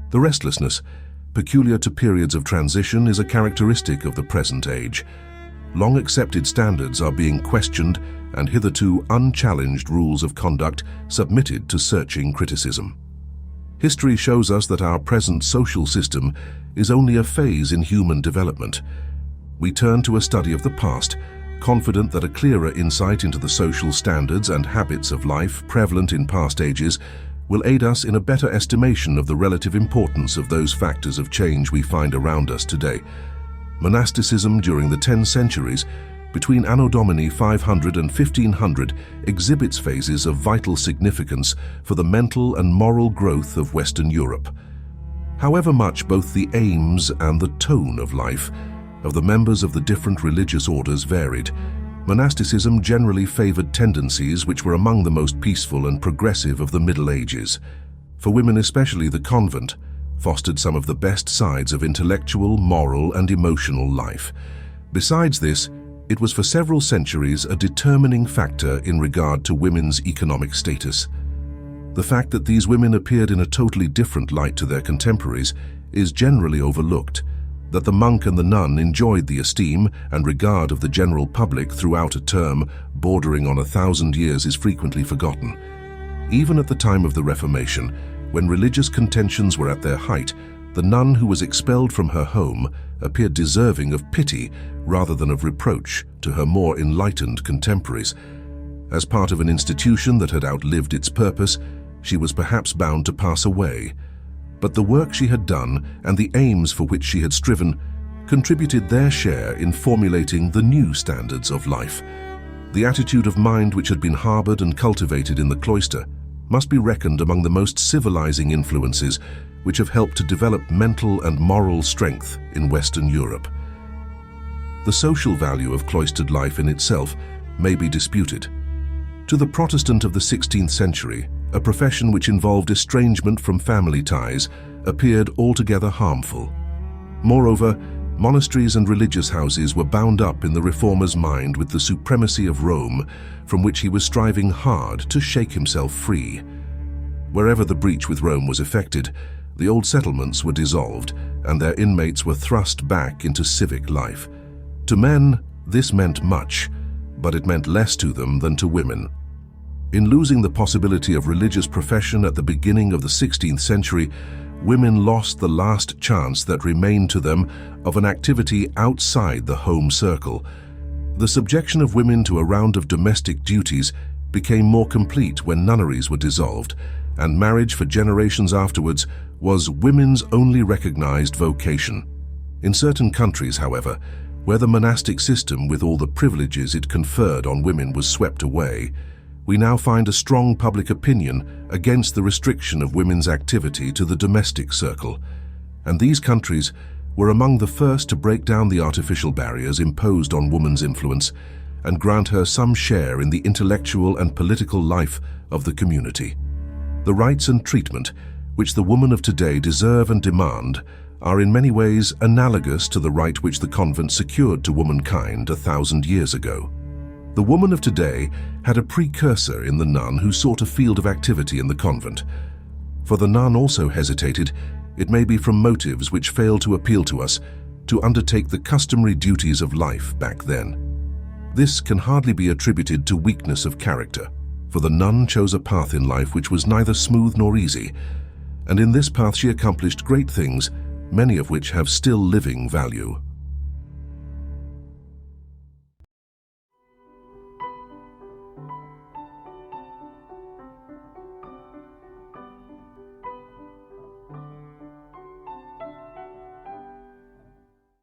The restlessness, peculiar to periods of transition, is a characteristic of the present age. Long accepted standards are being questioned and hitherto unchallenged rules of conduct submitted to searching criticism. History shows us that our present social system is only a phase in human development. We turn to a study of the past, confident that a clearer insight into the social standards and habits of life prevalent in past ages will aid us in a better estimation of the relative importance of those factors of change we find around us today. Monasticism during the 10 centuries, between Anno Domini 500 and 1500, exhibits phases of vital significance for the mental and moral growth of Western Europe. However much both the aims and the tone of life of the members of the different religious orders varied, monasticism generally favored tendencies which were among the most peaceful and progressive of the Middle Ages. For women especially, the convent fostered some of the best sides of intellectual, moral, and emotional life. Besides this, it was for several centuries a determining factor in regard to women's economic status. The fact that these women appeared in a totally different light to their contemporaries is generally overlooked. That the monk and the nun enjoyed the esteem and regard of the general public throughout a term bordering on 1,000 years is frequently forgotten. Even at the time of the Reformation, when religious contentions were at their height, the nun who was expelled from her home appeared deserving of pity rather than of reproach to her more enlightened contemporaries. As part of an institution that had outlived its purpose, she was perhaps bound to pass away. But the work she had done and the aims for which she had striven contributed their share in formulating the new standards of life. The attitude of mind which had been harbored and cultivated in the cloister must be reckoned among the most civilizing influences which have helped to develop mental and moral strength in Western Europe. The social value of cloistered life in itself may be disputed. To the Protestant of the 16th century, a profession which involved estrangement from family ties appeared altogether harmful. Moreover, monasteries and religious houses were bound up in the reformer's mind with the supremacy of Rome, from which he was striving hard to shake himself free. Wherever the breach with Rome was effected, the old settlements were dissolved and their inmates were thrust back into civic life. To men, this meant much, but it meant less to them than to women. In losing the possibility of religious profession at the beginning of the 16th century, women lost the last chance that remained to them of an activity outside the home circle. The subjection of women to a round of domestic duties became more complete when nunneries were dissolved, and marriage for generations afterwards was women's only recognized vocation. In certain countries, however, where the monastic system with all the privileges it conferred on women was swept away, we now find a strong public opinion against the restriction of women's activity to the domestic circle, and these countries were among the first to break down the artificial barriers imposed on woman's influence and grant her some share in the intellectual and political life of the community. The rights and treatment which the women of today deserve and demand are in many ways analogous to the right which the convent secured to womankind 1,000 years ago. The woman of today had a precursor in the nun who sought a field of activity in the convent. For the nun also hesitated, it may be from motives which fail to appeal to us, to undertake the customary duties of life back then. This can hardly be attributed to weakness of character, for the nun chose a path in life which was neither smooth nor easy, and in this path she accomplished great things, many of which have still living value.